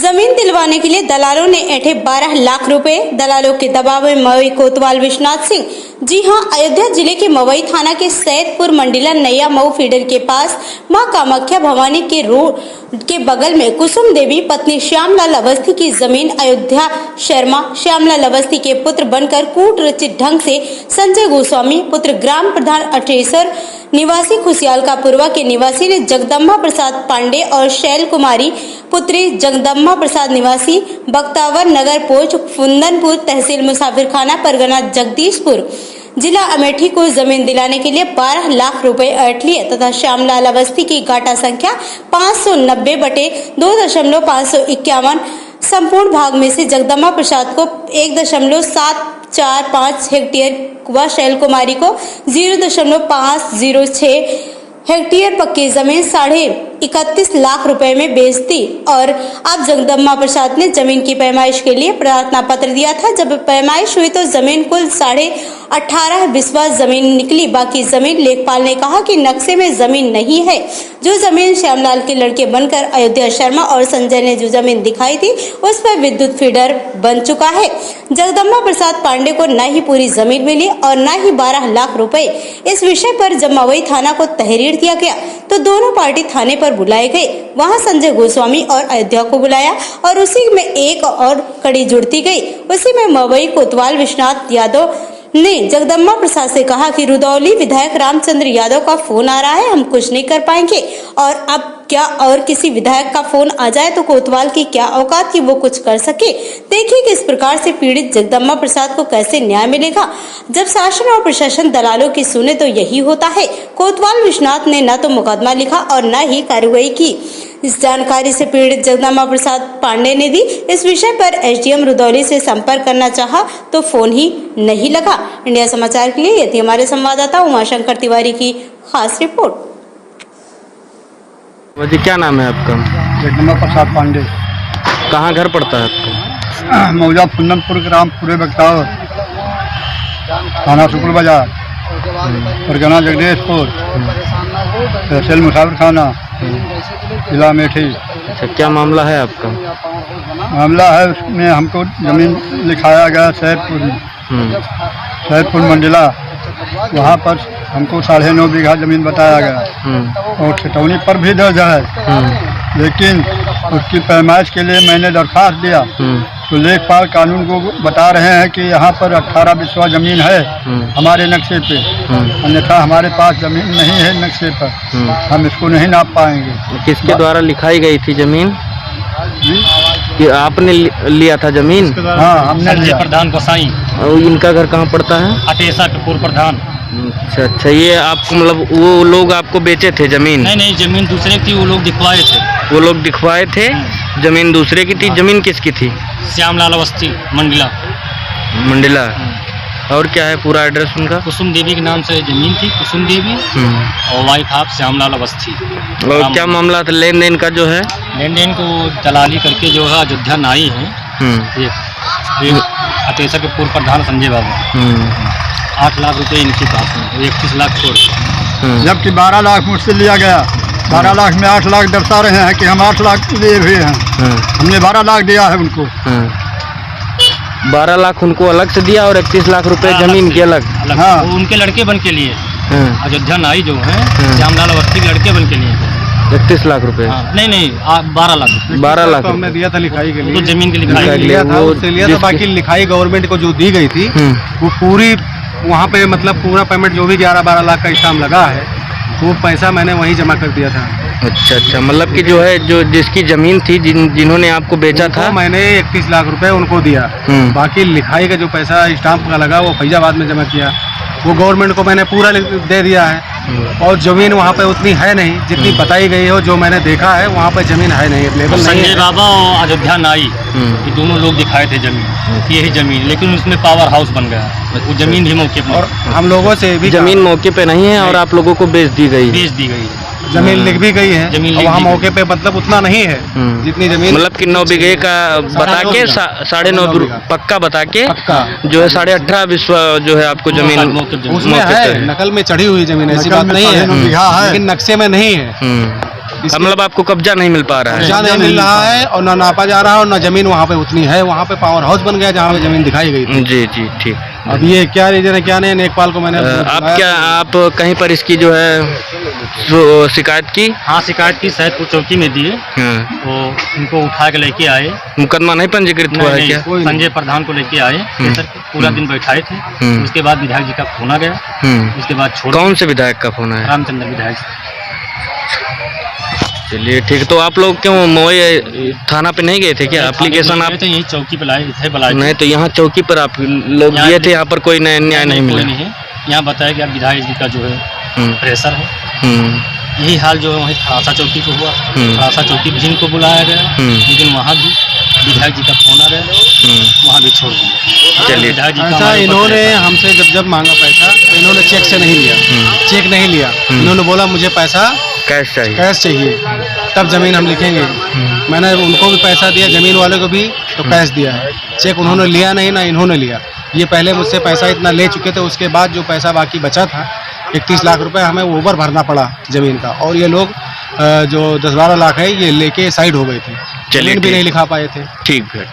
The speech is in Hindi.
जमीन दिलवाने के लिए दलालों ने ऐंठे 12 लाख रुपए। दलालों के दबाव में मवई कोतवाल विश्वनाथ सिंह। जी हां, अयोध्या जिले के मवई थाना के सैदपुर मंडला नया मऊ फीडर के पास मां कामाख्या भवानी के रोड के बगल में कुसुम देवी पत्नी श्यामलाल अवस्थी की जमीन अयोध्या शर्मा श्यामलाल अवस्थी के पुत्र बनकर कूट रचित ढंग से संजय गोस्वामी पुत्र ग्राम प्रधान अटेसर निवासी खुशियालका पूर्वा के निवासी ने जगदम्बा प्रसाद पांडे और शैल कुमारी पुत्री जगदम्बा प्रसाद निवासी बख्तावर नगर पोस्ट फुंदनपुर तहसील मुसाफिरखाना परगना जगदीशपुर जिला अमेठी को जमीन दिलाने के लिए 12 लाख रुपए ऐंठ लिए तथा श्यामलाल अवस्थी की गाटा संख्या 590/2.551 संपूर्ण भाग में से जगदम्बा प्रसाद को 1.745 हेक्टेयर व शैल कुमारी को 0.506 हेक्टेयर पक्की जमीन 31.5 लाख रुपए में बेच दी। और अब जगदम्बा प्रसाद ने जमीन की पैमाइश के लिए प्रार्थना पत्र दिया था। जब पैमाइश हुई तो जमीन कुल 18.5 बिस्वा जमीन निकली। बाकी जमीन लेखपाल ने कहा कि नक्शे में जमीन नहीं है। जो जमीन श्यामलाल के लड़के बनकर अयोध्या शर्मा और संजय ने जो जमीन दिखाई थी उस पर विद्युत फीडर बन चुका है। जगदम्बा प्रसाद पांडे को न ही पूरी जमीन मिली और न ही 12 लाख रुपए। इस विषय पर जब मवई थाना को तहरीर दिया गया तो दोनों पार्टी थाने पर बुलाए गए। वहां संजय गोस्वामी और अयोध्या को बुलाया और उसी में एक और कड़ी जुड़ती गई। उसी में मवई कोतवाल विश्वनाथ यादव ने जगदम्बा प्रसाद से कहा कि रुदौली विधायक रामचंद्र यादव का फोन आ रहा है, हम कुछ नहीं कर पाएंगे। और अब क्या और किसी विधायक का फोन आ जाए तो कोतवाल की क्या औकात कि वो कुछ कर सके। देखिए कि इस प्रकार से पीड़ित जगदम्बा प्रसाद को कैसे न्याय मिलेगा। जब शासन और प्रशासन दलालों की सुने तो यही होता है। कोतवाल विश्वनाथ ने न तो मुकदमा लिखा और न ही कार्रवाई की। इस जानकारी से पीड़ित जगदम्बा प्रसाद पांडे ने दी। इस विषय पर एसडीएम रुदौली से संपर्क करना चाहा तो फोन ही नहीं लगा। इंडिया समाचार के लिए यदि हमारे संवाददाता उमाशंकर तिवारी की खास रिपोर्ट। जी क्या नाम है आपका? जगदम्बा प्रसाद पांडे। कहाँ घर पड़ता है आपका? मौजा फुंदनपुर ग्राम पूरे बख्तावर थाना शुक्र बाजार परगना जगदीशपुर तहसील मुसाफिरखाना जिला अमेठी। अच्छा, क्या मामला है आपका? मामला है उसमें हमको जमीन लिखाया गया सैदपुर में, सैदपुर मंडला। वहाँ पर हमको 9.5 बीघा जमीन बताया गया और छटौनी पर भी दर्ज है। लेकिन उसकी पैमाइश के लिए मैंने दरख्वास्त दिया तो लेखपाल कानून को बता रहे हैं कि यहाँ पर 18 बिस्वा जमीन है हमारे नक्शे पे, अन्यथा हमारे पास जमीन नहीं है नक्शे पर, हम इसको नहीं नाप पाएंगे। किसके द्वारा लिखाई गई थी जमीन? जी कि आपने लिया था जमीन? हाँ, हमने लिया। प्रधान गोसाई। और इनका घर कहाँ पड़ता है? अटेसा के पूर्व प्रधान। अच्छा, ये आपको मतलब वो लोग आपको बेचे थे जमीन? नहीं, जमीन दूसरे की, वो लोग दिखवाए थे। वो लोग दिखवाए थे, जमीन दूसरे की थी। जमीन किसकी थी? श्यामलाल अवस्थी मंडला। मंडला। और क्या है पूरा एड्रेस उनका? कुसुम देवी के नाम से जमीन थी, कुसुम देवी, और वाइफ आप श्यामलाल अवस्थी। और क्या मामला था लेन देन का जो है? लेन देन को दलाली करके जो है अयोध्या नाई है ये अटेसा के पूर्व प्रधान संजय बाबू 8 लाख रुपए इनके पास में, 31 लाख छोड़। जबकि 12 लाख मुझसे लिया गया। 12 लाख में 8 लाख दर्शा रहे हैं कि हम 8 लाख लिए हुए हैं। हमने 12 लाख दिया है उनको। 12 लाख उनको अलग से दिया और 31 लाख रुपए जमीन के अलग। हाँ, वो उनके लड़के बन के लिए अयोध्या नाई जो है श्यामलाल अवस्थी के लड़के बन के लिए 31 लाख रुपए। नहीं 12 लाख। 12 लाख हमने दिया था लिखाई के लिए। तो जमीन की लिखाई लिया था, उससे लिया था। बाकी लिखाई गवर्नमेंट को जो दी गई थी वो पूरी वहाँ पे मतलब पूरा पेमेंट जो भी 11-12 लाख का स्टाम्प लगा है वो पैसा मैंने वहीं जमा कर दिया था। अच्छा, मतलब कि जो है जो जिसकी जमीन थी जिन्होंने आपको बेचा था, मैंने 31 लाख रुपए उनको दिया। बाकी लिखाई का जो पैसा स्टाम्प का लगा वो फैजाबाद में जमा किया, वो गवर्नमेंट को मैंने पूरा दे दिया है। और जमीन वहाँ पे उतनी है नहीं जितनी बताई गई हो। जो मैंने देखा है वहाँ पे जमीन है नहीं, अवेलेबल नहीं है। संजय बाबा और अयोध्या नाई ये दोनों लोग दिखाए थे जमीन, यही जमीन, लेकिन उसमें पावर हाउस बन गया, वो जमीन भी मौके पर। और हम लोगों से भी जमीन मौके पे नहीं है और आप लोगों को बेच दी गई है। जमीन लिख भी गई है। जमीन वहाँ मौके पे मतलब उतना नहीं है जितनी जमीन, मतलब कि 9 बीघे का बता के 9.5 पक्का बता के जो है 18.5 बिस्वा जो है आपको जमीन उसमें है। नकल में चढ़ी हुई जमीन, ऐसी बात नहीं है, लेकिन नक्शे में नहीं है। मतलब आपको कब्जा नहीं मिल पा रहा है? कब्जा नहीं मिल रहा है और ना नापा जा रहा है और ना जमीन वहाँ पे उतनी है। वहाँ पे पावर हाउस बन गया जहाँ पे जमीन दिखाई गई थी। जी जी ठीक। अब ये क्या रीजन है क्या नहीं, लेखपाल को मैंने आप कहीं पर इसकी जो है शिकायत की? हाँ, शिकायत की, सैदपुर चौकी में दी। तो उनको उठा के लेके आए। मुकदमा नहीं पंजीकृत हुआ है क्या? संजय प्रधान को लेके आए, पूरा दिन बैठाए थे। उसके बाद विधायक जी का फोन आ गया। उसके बाद छोड़। कौन से विधायक का फोन है? रामचंद्र विधायक। चलिए ठीक। तो आप लोग क्यों मोए थाना पे नहीं गए थे क्या? एप्लीकेशन आप यही चौकी पे लाए थे, बुलाए नहीं तो यहाँ चौकी पर आप लोग गए थे, यहाँ पर कोई न्याय नहीं मिला? नहीं, यहाँ बताया गया विधायक जी का जो है प्रेशर है। यही हाल जो वहीं खड़ासा चौकी पे हुआ। खड़ासा चौकी भी इनको बुलाया गया, लेकिन वहाँ भी विधायक जी का फोन आ गया, वहाँ भी छोड़ दिया। चलिए ऐसा इन्होंने हमसे जब मांगा पैसा तो इन्होंने चेक से नहीं लिया, चेक नहीं लिया। इन्होंने बोला मुझे पैसा कैश चाहिए, कैश चाहिए, तब जमीन हम लिखेंगे। मैंने उनको भी पैसा दिया, जमीन वाले को भी, तो कैश दिया है। चेक उन्होंने लिया नहीं, ना इन्होंने लिया। ये पहले मुझसे पैसा इतना ले चुके थे, उसके बाद जो पैसा बाकी बचा था 31 लाख रुपए हमें ओवर भरना पड़ा जमीन का। और ये लोग जो 10-12 लाख है ये लेके साइड हो गए थे, जमीन भी नहीं लिखा पाए थे। ठीक है।